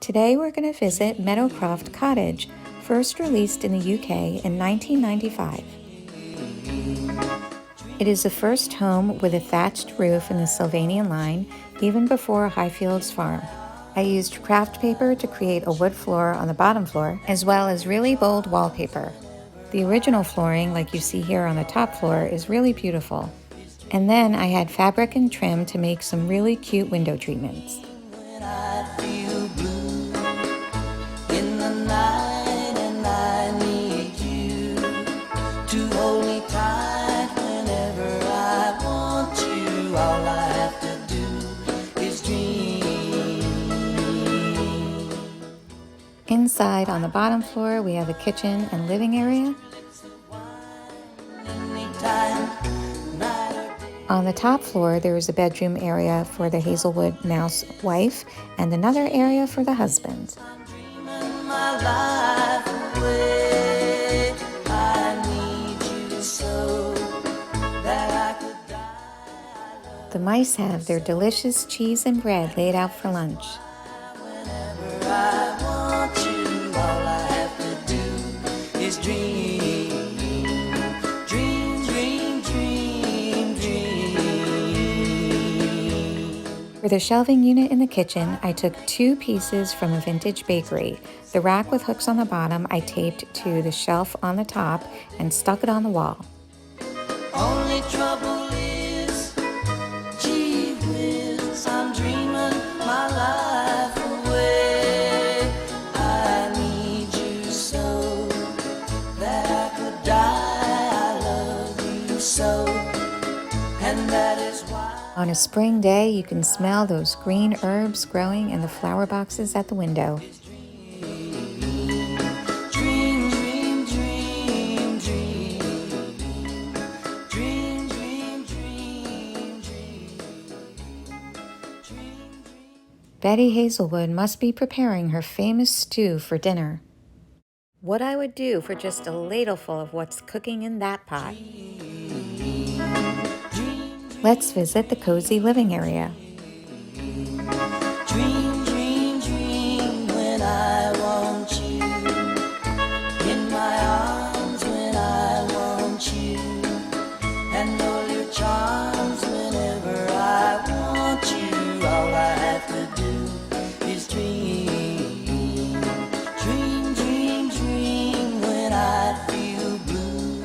Today we're going to visit Meadowcroft Cottage, first released in the UK in 1995. It is the first home with a thatched roof in the Sylvanian line, even before Highfield's farm. I used craft paper to create a wood floor on the bottom floor, as well as really bold wallpaper. The original flooring, like you see here on the top floor, is really beautiful. And then I had fabric and trim to make some really cute window treatments. Inside on the bottom floor, we have a kitchen and living area. On the top floor, there is a bedroom area for the Hazelwood mouse wife and another area for the husband. The mice have their delicious cheese and bread laid out for lunch. For the shelving unit in the kitchen, I took 2 pieces from a vintage bakery. The rack with hooks on the bottom I taped to the shelf on the top and stuck it on the wall. Only trouble is, gee whiz, I'm dreaming my life away. I need you so that I could die. I love you so, and that is why. On a spring day, you can smell those green herbs growing in the flower boxes at the window. Betty Hazelwood must be preparing her famous stew for dinner. What I would do for just a ladleful of what's cooking in that pot. Let's visit the cozy living area. Dream, dream, dream when I want you. In my arms when I want you. And all your charms whenever I want you. All I have to do is dream. Dream, dream, dream when I feel blue.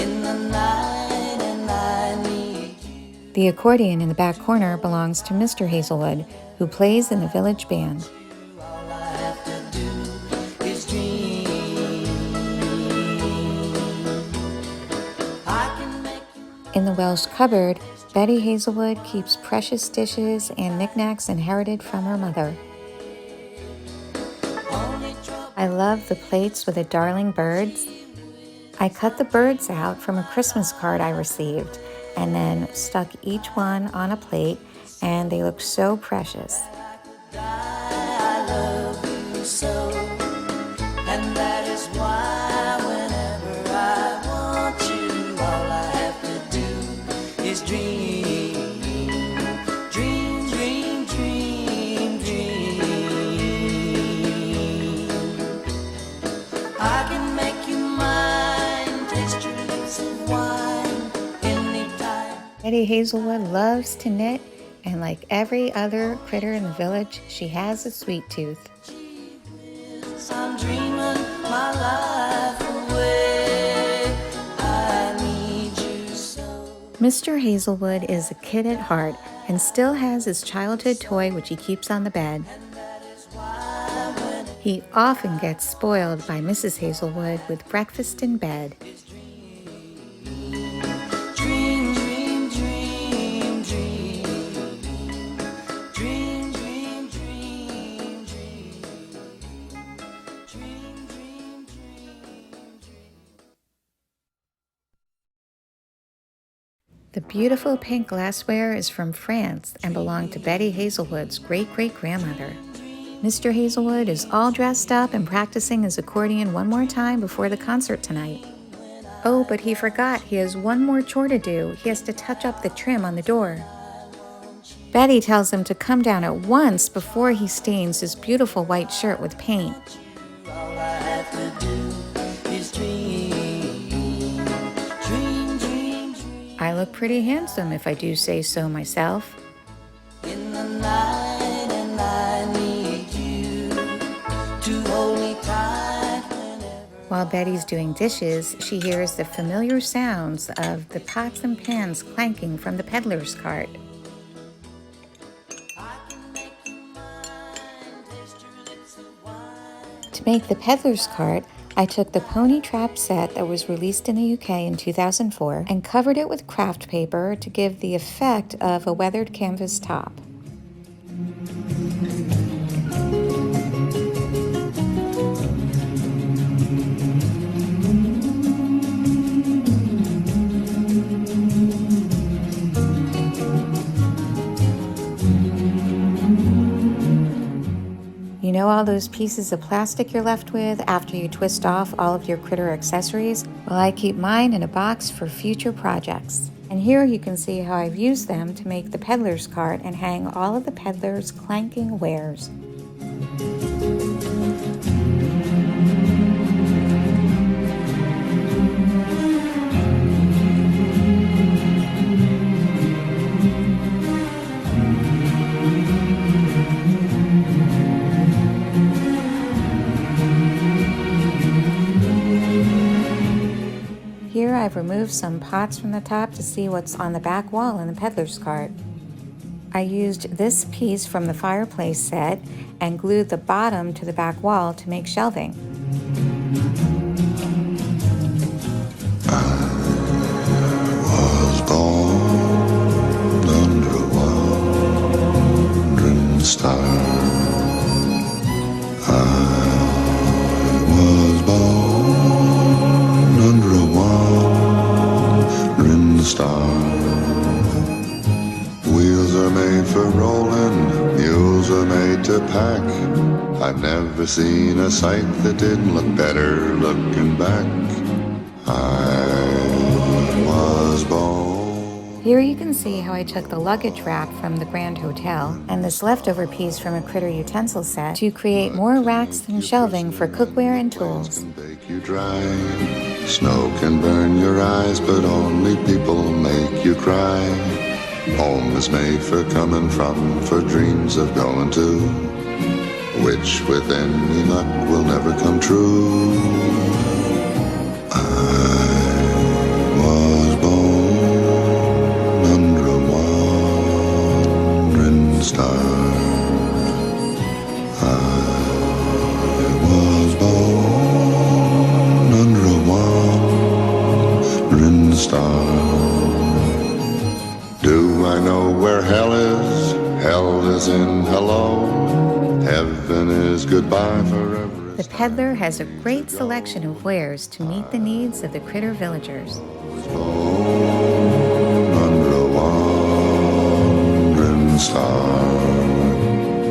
In the night. The accordion in the back corner belongs to Mr. Hazelwood, who plays in the village band. In the Welsh cupboard, Betty Hazelwood keeps precious dishes and knickknacks inherited from her mother. I love the plates with the darling birds. I cut the birds out from a Christmas card I received, and then stuck each one on a plate, and they look so precious. I love you so, and that is why whenever I want you, all I have to do is dream. Dream, dream, dream, dream. I can make you mine, taste your lips of wine. Betty Hazelwood loves to knit, and like every other critter in the village, she has a sweet tooth. I'm dreaming my life away. I need you so. Mr. Hazelwood is a kid at heart and still has his childhood toy which he keeps on the bed. He often gets spoiled by Mrs. Hazelwood with breakfast in bed. The beautiful pink glassware is from France and belonged to Betty Hazelwood's great-great-grandmother. Mr. Hazelwood is all dressed up and practicing his accordion one more time before the concert tonight. Oh, but he forgot he has one more chore to do. He has to touch up the trim on the door. Betty tells him to come down at once before he stains his beautiful white shirt with paint. All I have to do is dream, dream, dream, dream. I look pretty handsome if I do say so myself. In the night, and I need you to hold me tight whenever. While Betty's doing dishes, she hears the familiar sounds of the pots and pans clanking from the peddler's cart. To make the peddler's cart, I took the pony trap set that was released in the UK in 2004 and covered it with craft paper to give the effect of a weathered canvas top. You know all those pieces of plastic you're left with after you twist off all of your critter accessories? Well, I keep mine in a box for future projects. And here you can see how I've used them to make the peddler's cart and hang all of the peddler's clanking wares. Here I've removed some pots from the top to see what's on the back wall in the peddler's cart. I used this piece from the fireplace set and glued the bottom to the back wall to make shelving. I was born under a wandering star. I was born under a wandering star. Wheels are made for rolling, mules are made to pack. I've never seen a sight that didn't look better looking back. I was born. Here you can see how I took the luggage rack from the Grand Hotel and this leftover piece from a critter utensil set to create more racks and shelving for cookware and tools. Can bake you dry. Snow can burn your eyes, but only people make you cry. Home is made for coming from, for dreams of going to, which with any luck will never come true. I was born under a wandering star. I was born under a wandering star. Do I know where hell is? Hell is in hello. Heaven is goodbye forever. The peddler has a great selection of wares to meet the needs of the critter villagers. Born under a wandering star.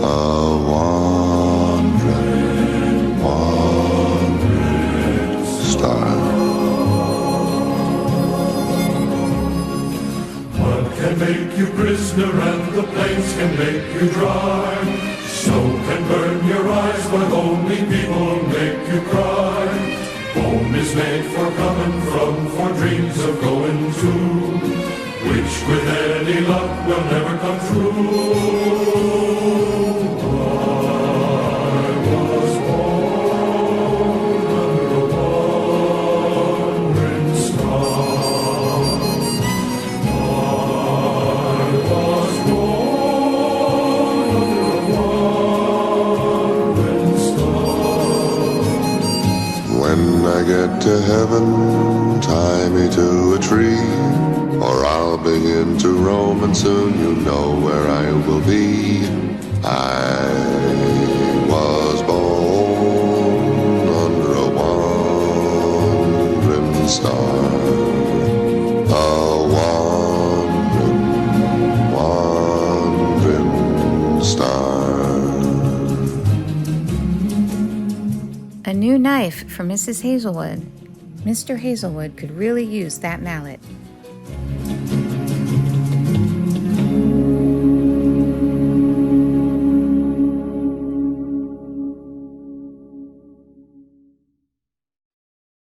A wandering star. Can make you prisoner and the plains can make you dry. Snow can burn your eyes, but only people make you cry. Home is made for coming from, for dreams of going to, which with any luck will never come true. I was born under a wandering star. When I get to heaven, tie me to a tree, or I'll begin to roam, and soon you'll know where I will be. I was born under a wandering star. A wandering star. A new knife for Mrs. Hazelwood. Mr. Hazelwood could really use that mallet.